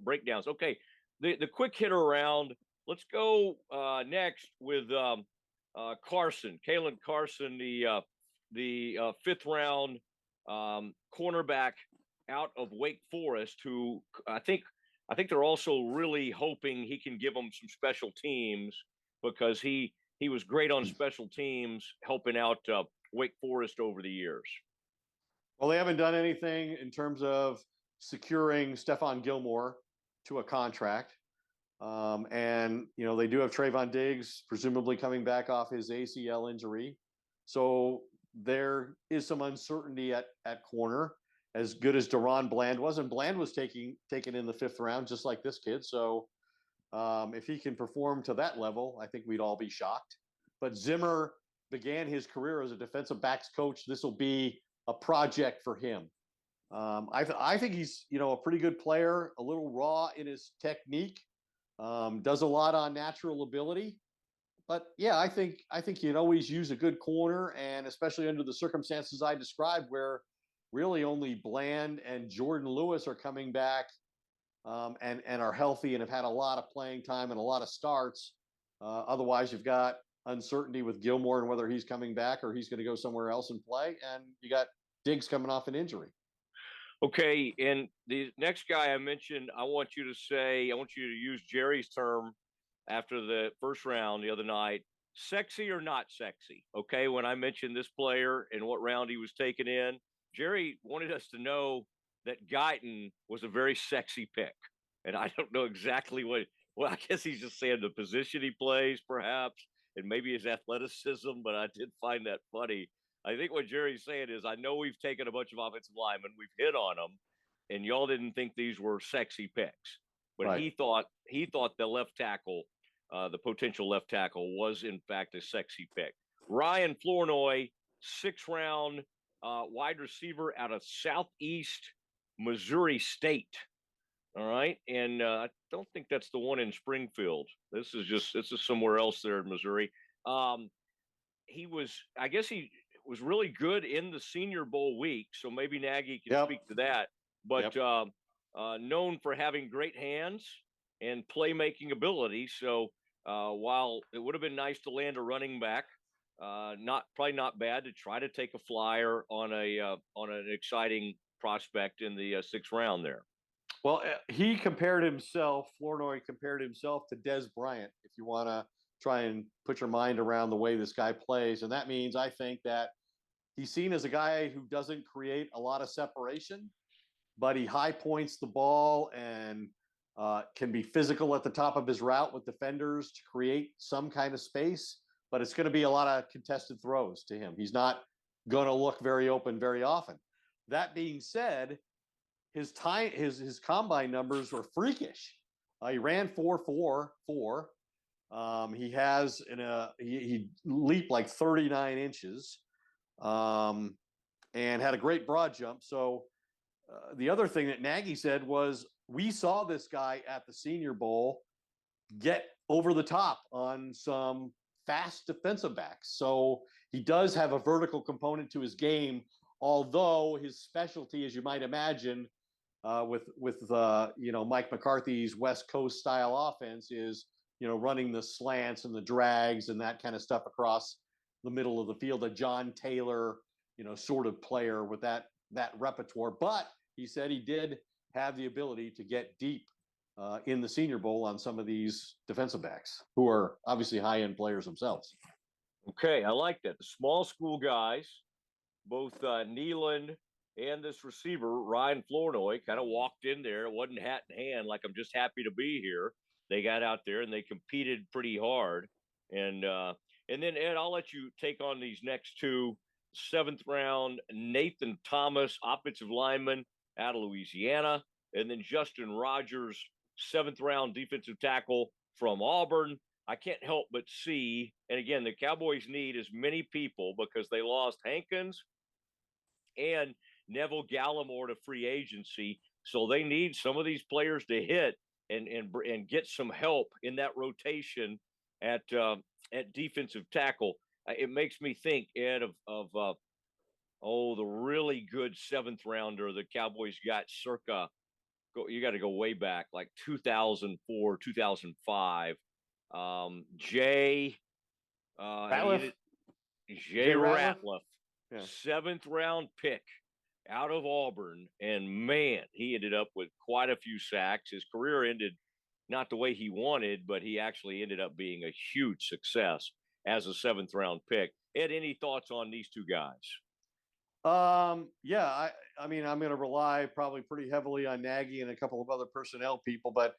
breakdowns. Okay, the quick hitter round. Let's go next with Carson, Kalen Carson, the fifth round cornerback out of Wake Forest, who I think they're also really hoping he can give them some special teams because he was great on special teams, helping out Wake Forest over the years. Well, they haven't done anything in terms of securing Stephon Gilmore to a contract. And they do have Trayvon Diggs, presumably coming back off his ACL injury. So there is some uncertainty at corner, as good as Deron Bland was. And Bland was taken in the fifth round, just like this kid. So if he can perform to that level, I think we'd all be shocked. But Zimmer began his career as a defensive backs coach. This will be a project for him. I think he's, a pretty good player, a little raw in his technique, does a lot on natural ability. But yeah, I think you'd always use a good corner, and especially under the circumstances I described, where really only Bland and Jordan Lewis are coming back and are healthy and have had a lot of playing time and a lot of starts. Otherwise, you've got uncertainty with Gilmore and whether he's coming back or he's going to go somewhere else and play. And you got Diggs coming off an injury. Okay, and the next guy I mentioned, I want you to use Jerry's term after the first round the other night. Sexy or not sexy? Okay, when I mentioned this player and what round he was taken in, Jerry wanted us to know that Guyton was a very sexy pick. And I don't know exactly well, I guess he's just saying the position he plays, perhaps, and maybe his athleticism, but I did find that funny. I think what Jerry's saying is, I know we've taken a bunch of offensive linemen, we've hit on them, and y'all didn't think these were sexy picks. But Right. he thought the left tackle, the potential left tackle, was in fact a sexy pick. Ryan Flournoy, 6th round wide receiver out of Southeast Missouri State. All right, and I don't think that's the one in Springfield. This is somewhere else there in Missouri. I guess he was really good in the Senior Bowl week, so maybe Nagy can speak to that. But known for having great hands and playmaking ability. So while it would have been nice to land a running back, probably not bad to try to take a flyer on an exciting prospect in the 6th round there. Well, Flournoy compared himself to Des Bryant, if you want to try and put your mind around the way this guy plays. And that means, I think, that he's seen as a guy who doesn't create a lot of separation, but he high points the ball and can be physical at the top of his route with defenders to create some kind of space. But it's going to be a lot of contested throws to him. He's not going to look very open very often. That being said, his combine numbers were freakish. He ran 4.44. He leaped like 39 inches, and had a great broad jump. So the other thing that Nagy said was, we saw this guy at the Senior Bowl get over the top on some fast defensive backs. So he does have a vertical component to his game, although his specialty, as you might imagine, with Mike McCarthy's West Coast style offense, is running the slants and the drags and that kind of stuff across the middle of the field. A John Taylor, sort of player with that repertoire. But he said he did have the ability to get deep in the Senior Bowl on some of these defensive backs, who are obviously high-end players themselves. Okay, I like that. The small school guys, both Nealon and this receiver, Ryan Flournoy, kind of walked in there. It wasn't hat in hand, like, I'm just happy to be here. They got out there and they competed pretty hard. And then, Ed, I'll let you take on these next two. 7th round, Nathan Thomas, offensive lineman out of Louisiana. And then Justin Rogers, 7th round defensive tackle from Auburn. I can't help but see, and again, the Cowboys need as many people because they lost Hankins and Neville Gallimore to free agency. So they need some of these players to hit and get some help in that rotation at defensive tackle. It makes me think, Ed, of the really good 7th rounder the Cowboys got circa, you got to go way back, like 2004, 2005. Jay Ratliff. Ratliff, 7th round pick out of Auburn. And man, he ended up with quite a few sacks. His career ended not the way he wanted, but he actually ended up being a huge success as a 7th round pick. Ed, any thoughts on these two guys? I mean, I'm going to rely probably pretty heavily on Nagy and a couple of other personnel people, but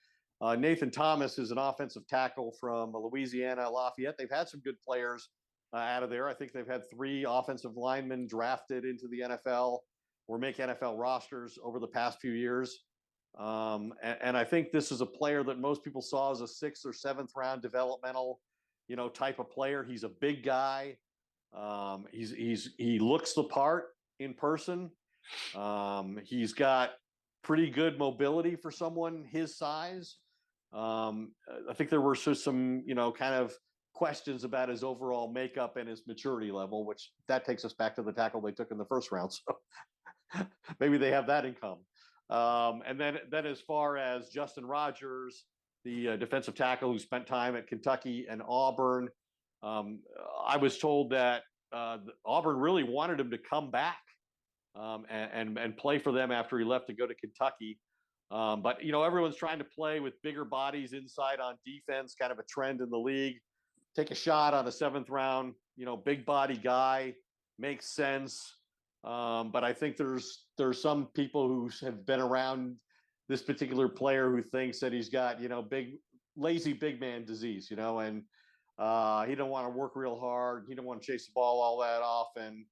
Nathan Thomas is an offensive tackle from Louisiana Lafayette. They've had some good players out of there. I think they've had 3 offensive linemen drafted into the NFL or make NFL rosters over the past few years. And I think this is a player that most people saw as a 6th or 7th round developmental, type of player. He's a big guy. He looks the part in person. He's got pretty good mobility for someone his size. I think there were some, kind of questions about his overall makeup and his maturity level, which that takes us back to the tackle they took in the 1st round. So maybe they have that in common. And then as far as Justin Rogers, the defensive tackle who spent time at Kentucky and Auburn, Um, I was told that Auburn really wanted him to come back and play for them after he left to go to Kentucky. But everyone's trying to play with bigger bodies inside on defense, kind of a trend in the league. Take a shot on a 7th round, big body guy makes sense. But I think there's some people who have been around this particular player who thinks that he's got lazy big man disease, and he don't want to work real hard. He don't want to chase the ball all that often.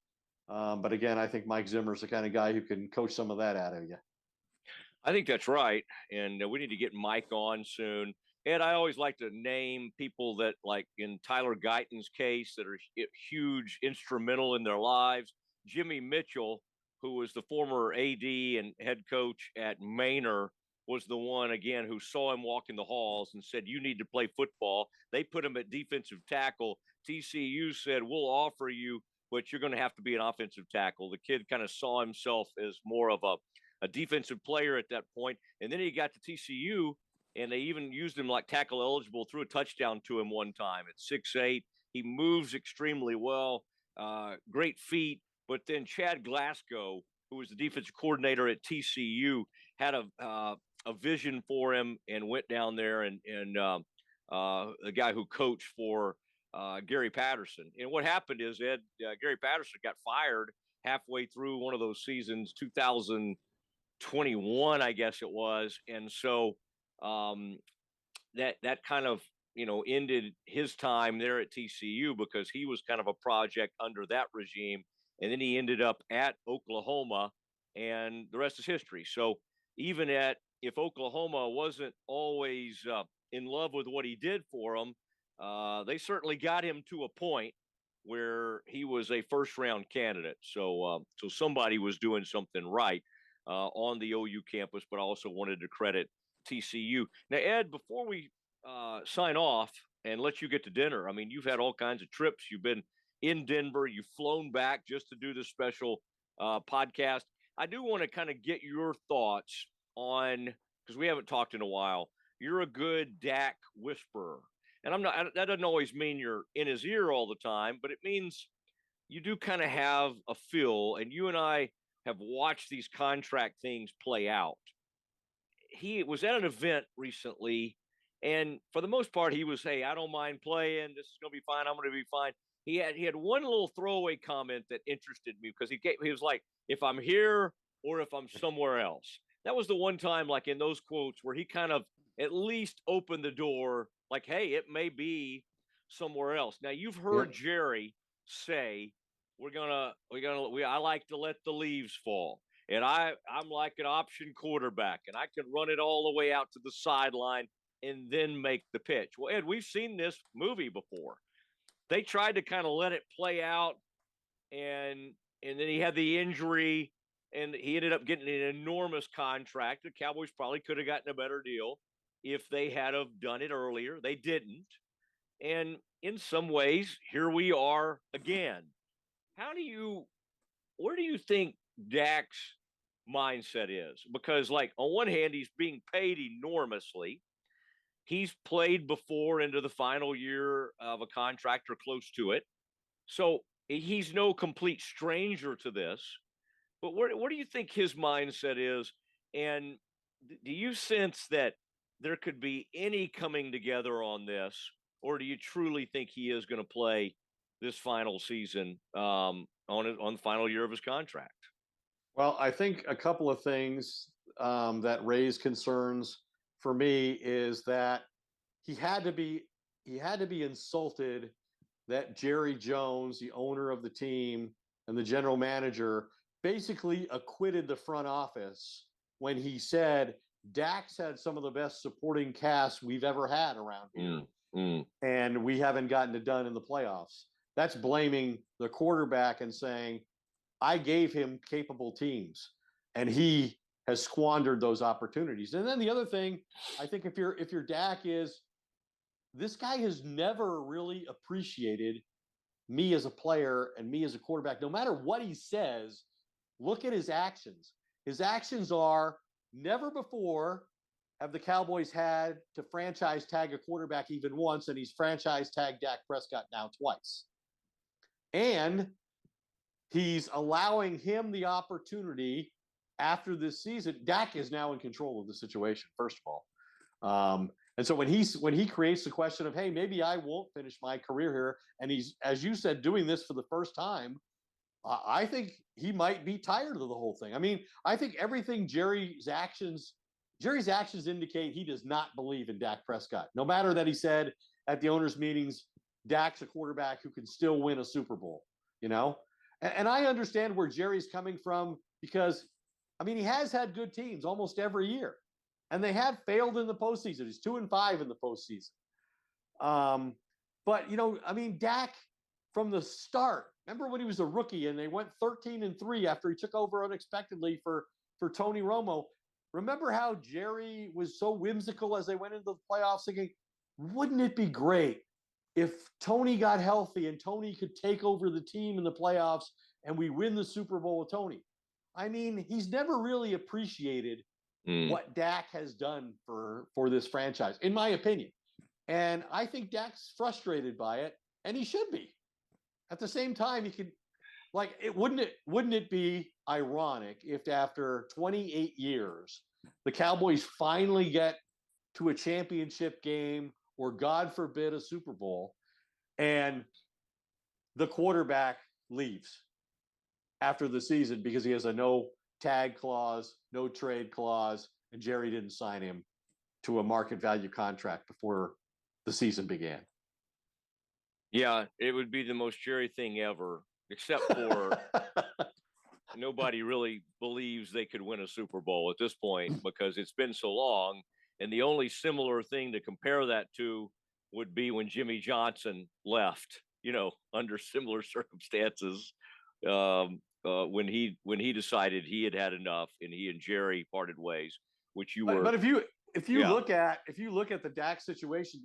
But again, I think Mike Zimmer's the kind of guy who can coach some of that out of you. I think that's right. And we need to get Mike on soon. And I always like to name people that, like in Tyler Guyton's case, that are huge, instrumental in their lives. Jimmy Mitchell, who was the former AD and head coach at Manor, was the one, again, who saw him walk in the halls and said, you need to play football. They put him at defensive tackle. TCU said, we'll offer you, but you're going to have to be an offensive tackle. The kid kind of saw himself as more of a defensive player at that point. And then he got to TCU, and they even used him like tackle eligible, threw a touchdown to him one time at 6'8". He moves extremely well, great feet. But then Chad Glasgow, who was the defensive coordinator at TCU, had a vision for him and went down there and the guy who coached for Gary Patterson. And what happened is Gary Patterson got fired halfway through one of those seasons, 2021, I guess it was. And so that kind of, ended his time there at TCU because he was kind of a project under that regime. And then he ended up at Oklahoma, and the rest is history. So even if Oklahoma wasn't always in love with what he did for them, they certainly got him to a point where he was a first-round candidate. So somebody was doing something right on the OU campus, but I also wanted to credit TCU. Now, Ed, before we sign off and let you get to dinner, I mean, you've had all kinds of trips. You've been in Denver. You've flown back just to do this special podcast. I do want to kind of get your thoughts on, because we haven't talked in a while. You're a good Dak whisperer. And that doesn't always mean you're in his ear all the time, but it means you do kind of have a feel, and you and I have watched these contract things play out. He was at an event recently, and for the most part, he was, hey, I don't mind playing. This is going to be fine. I'm going to be fine. He had one little throwaway comment that interested me because he was like, if I'm here or if I'm somewhere else. That was the one time, like in those quotes, where he kind of at least opened the door, like, hey, it may be somewhere else. Now, you've heard Jerry say, I like to let the leaves fall. And I'm like an option quarterback, and I can run it all the way out to the sideline and then make the pitch. Well, Ed, we've seen this movie before. They tried to kind of let it play out, and then he had the injury, and he ended up getting an enormous contract. The Cowboys probably could have gotten a better deal if they had have done it earlier. They didn't. And in some ways, here we are again. Where do you think Dak's mindset is? Because, like, on one hand, he's being paid enormously. He's played before into the final year of a contract or close to it. So he's no complete stranger to this. But where do you think his mindset is? And do you sense that there could be any coming together on this? Or do you truly think he is going to play this final season on the final year of his contract? Well, I think a couple of things that raise concerns for me is that he had to be insulted that Jerry Jones, the owner of the team and the general manager, basically acquitted the front office when he said Dak's had some of the best supporting cast we've ever had around here. And we haven't gotten it done in the playoffs. That's blaming the quarterback and saying, I gave him capable teams, and he has squandered those opportunities. And then the other thing, I think if your Dak is, this guy has never really appreciated me as a player and me as a quarterback. No matter what he says, look at his actions. His actions are, never before have the Cowboys had to franchise tag a quarterback even once, and he's franchise tagged Dak Prescott now twice. And he's allowing him the opportunity after this season. Dak is now in control of the situation, first of all. And so when he creates the question of, hey, maybe I won't finish my career here, and he's, as you said, doing this for the first time, I think he might be tired of the whole thing. I mean, I think everything Jerry's actions indicate he does not believe in Dak Prescott. No matter that he said at the owners' meetings, Dak's a quarterback who can still win a Super Bowl, you know? And I understand where Jerry's coming from because, I mean, he has had good teams almost every year, and they have failed in the postseason. He's 2-5 in the postseason. But, you know, I mean, Dak from the start, remember when he was a rookie and they went 13-3 after he took over unexpectedly for Tony Romo? Remember how Jerry was so whimsical as they went into the playoffs thinking, wouldn't it be great if Tony got healthy and Tony could take over the team in the playoffs and we win the Super Bowl with Tony? I mean, he's never really appreciated what Dak has done for this franchise, in my opinion. And I think Dak's frustrated by it, and he should be. At the same time, he could, like, wouldn't it be ironic if after 28 years, the Cowboys finally get to a championship game or, God forbid, a Super Bowl, and the quarterback leaves after the season because he has a no tag clause, no trade clause, and Jerry didn't sign him to a market value contract before the season began. Yeah, it would be the most Jerry thing ever, except for nobody really believes they could win a Super Bowl at this point because it's been so long. And the only similar thing to compare that to would be when Jimmy Johnson left, you know, under similar circumstances, when he decided he had had enough and he and Jerry parted ways, which you were. But if you look at the Dak situation,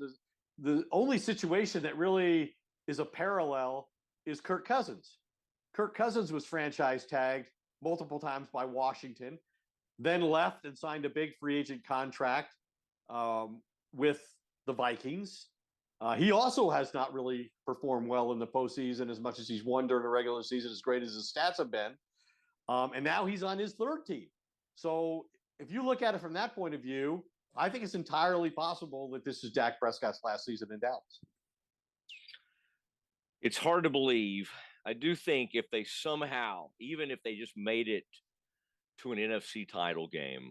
the only situation that really is a parallel is Kirk Cousins. Kirk Cousins was franchise tagged multiple times by Washington, then left and signed a big free agent contract with the Vikings. He also has not really performed well in the postseason as much as he's won during the regular season, as great as his stats have been. And now he's on his third team. So if you look at it from that point of view, I think it's entirely possible that this is Dak Prescott's last season in Dallas. It's hard to believe. I do think if they somehow, even if they just made it to an NFC title game,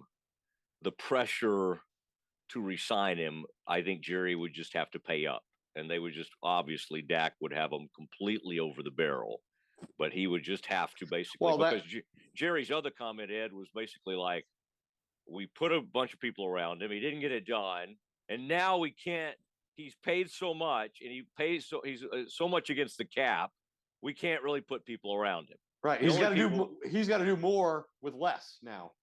the pressure to re-sign him, I think Jerry would just have to pay up. And they would just, obviously, Dak would have him completely over the barrel. But he would just have to basically, because Jerry's other comment, Ed, was basically like, we put a bunch of people around him. He didn't get it done. And now we can't, he's paid so much and he's so much against the cap. We can't really put people around him. Right. He's got to do more with less now.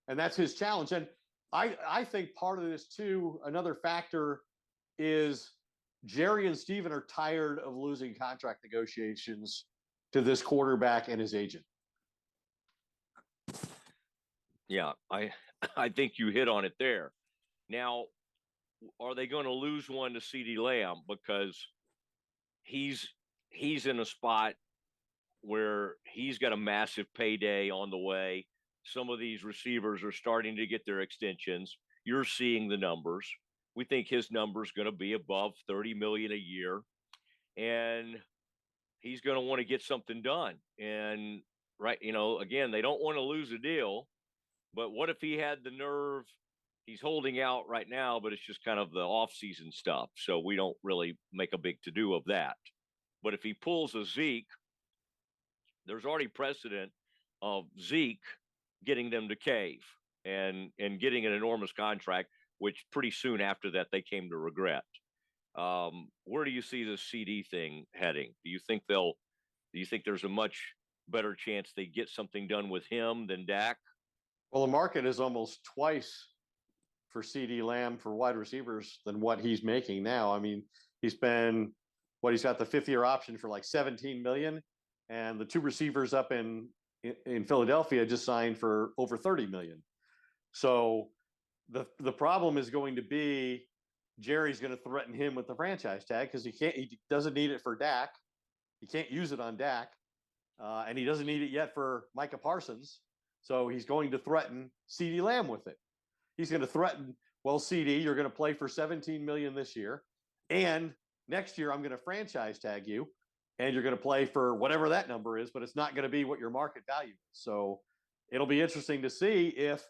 And that's his challenge. And I think part of this too, another factor is Jerry and Steven are tired of losing contract negotiations to this quarterback and his agent. Yeah, I think you hit on it there. Now, are they going to lose one to CeeDee Lamb because he's in a spot where he's got a massive payday on the way? Some of these receivers are starting to get their extensions. You're seeing the numbers. We think his number is going to be above $30 million a year, and he's going to want to get something done. And right, you know, again, they don't want to lose a deal. But what if he had the nerve? He's holding out right now, but it's just kind of the off-season stuff. So we don't really make a big to-do of that. But if he pulls a Zeke, there's already precedent of Zeke getting them to cave and getting an enormous contract, which pretty soon after that they came to regret. Where do you see this CD thing heading? Do you think there's a much better chance they get something done with him than Dak? Well, the market is almost twice for CeeDee Lamb for wide receivers than what he's making now. I mean, he's got the 5th-year option for like $17 million, and the two receivers up in Philadelphia just signed for over $30 million. So the problem is going to be Jerry's going to threaten him with the franchise tag because he doesn't need it for Dak. He can't use it on Dak, and he doesn't need it yet for Micah Parsons. So he's going to threaten CeeDee Lamb with it. He's going to threaten, well, CeeDee, you're going to play for $17 million this year, and next year I'm going to franchise tag you, and you're going to play for whatever that number is, but it's not going to be what your market value is. So it'll be interesting to see if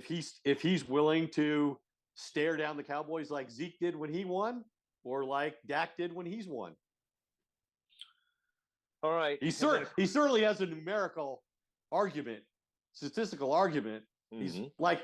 he's willing to stare down the Cowboys like Zeke did when he won, or like Dak did when he's won. All right. He certainly has a numerical argument, statistical argument. Mm-hmm. He's like,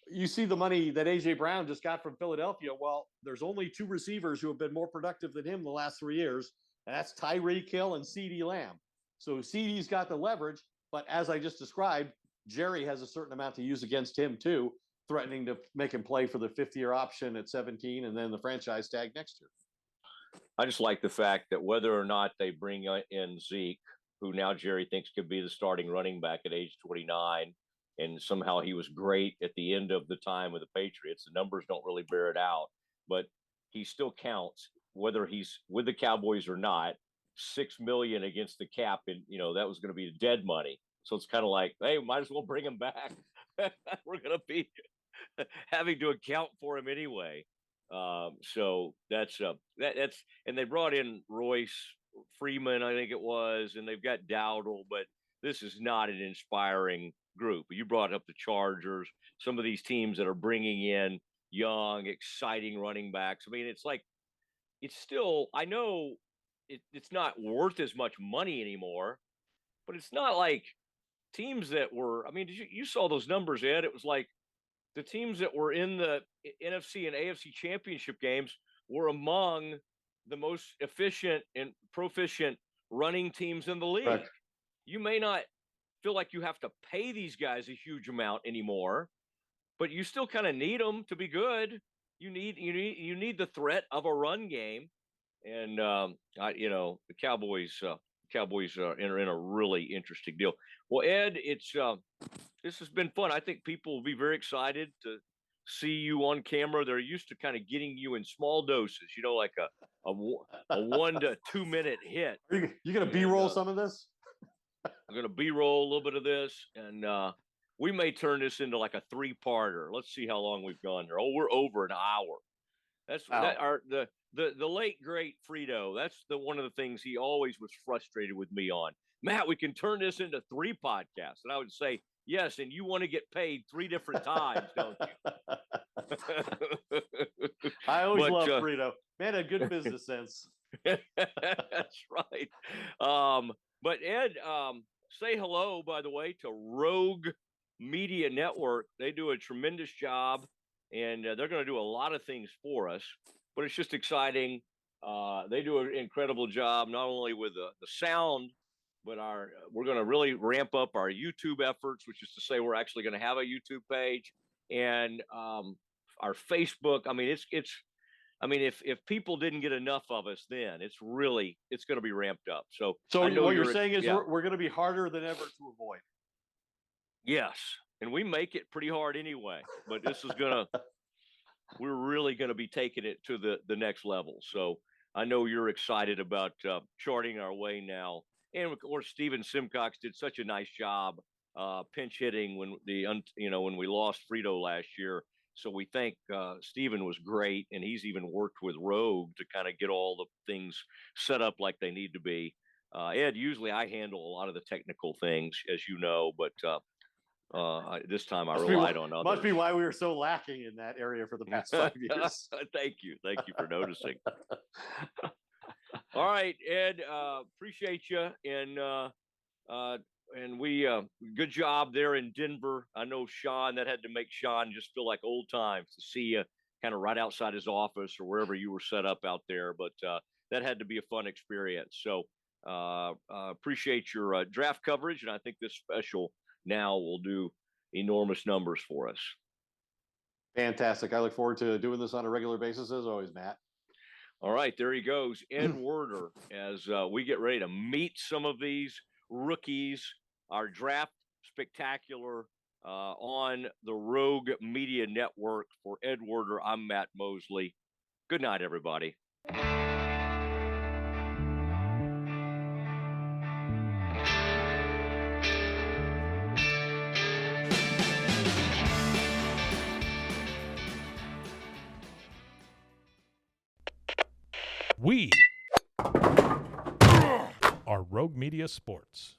you see the money that AJ Brown just got from Philadelphia. Well, there's only two receivers who have been more productive than him the last 3 years, and that's Tyreek Hill and CeeDee Lamb. So CeeDee's got the leverage, but as I just described, Jerry has a certain amount to use against him too, threatening to make him play for the 5th-year option at 17 and then the franchise tag next year. I just like the fact that whether or not they bring in Zeke, who now Jerry thinks could be the starting running back at age 29, and somehow he was great at the end of the time with the Patriots. The numbers don't really bear it out, but he still counts whether he's with the Cowboys or not. $6 million against the cap, and that was going to be dead money. So it's kind of like, hey, might as well bring him back. We're going to be having to account for him anyway. So that's and they brought in Royce Freeman, I think it was, and they've got Dowdle, but this is not an inspiring group. You brought up the Chargers, some of these teams that are bringing in young, exciting running backs. I mean, it's like, it's still, I know it's not worth as much money anymore, but it's not like teams that were, I mean, you saw those numbers, Ed. It was like the teams that were in the NFC and AFC championship games were among the most efficient and proficient running teams in the league. Right. You may not feel like you have to pay these guys a huge amount anymore, but you still kind of need them to be good. You need the threat of a run game, and the Cowboys are in a really interesting deal. Well, Ed, this has been fun. I think people will be very excited to see you on camera. They're used to kind of getting you in small doses, like a 1 to 2 minute hit. Are you going to B-roll some of this? I'm going to B-roll a little bit of this, and we may turn this into like a 3-parter. Let's see how long we've gone there. Oh, we're over an hour. The late great Frito. That's one of the things he always was frustrated with me on. Matt, we can turn this into 3 podcasts, and I would say yes. And you want to get paid 3 different times, don't you? I always love Frito. Man, a good business sense. That's right. But Ed, say hello, by the way, to Rogue Media Network. They do a tremendous job, and they're going to do a lot of things for us. But it's just exciting. They do an incredible job, not only with the sound, but we're going to really ramp up our YouTube efforts, which is to say we're actually going to have a YouTube page and our Facebook. I mean, if people didn't get enough of us, then it's going to be ramped up. So what you're saying is we're going to be harder than ever to avoid. Yes, and we make it pretty hard anyway. But this is we're really going to be taking it to the next level. So I know you're excited about charting our way now. And of course, Steven Simcox did such a nice job pinch hitting when we lost Frito last year. So we think Steven was great, and he's even worked with Rogue to kind of get all the things set up like they need to be. Ed, usually I handle a lot of the technical things, as you know, but this time I relied on others. Must be why we were so lacking in that area for the past 5 years. Thank you for noticing. All right, Ed, appreciate you, and we good job there in Denver. I know Sean, that had to make Sean just feel like old times to see you kind of right outside his office or wherever you were set up out there. But that had to be a fun experience. So appreciate your draft coverage, and I think this special now will do enormous numbers for us. Fantastic. I look forward to doing this on a regular basis as always, Matt. All right, there he goes, Ed Werder, as we get ready to meet some of these rookies. Our draft spectacular on the Rogue Media Network. For Ed Werder, I'm Matt Mosley. Good night, everybody. We are Rogue Media Sports.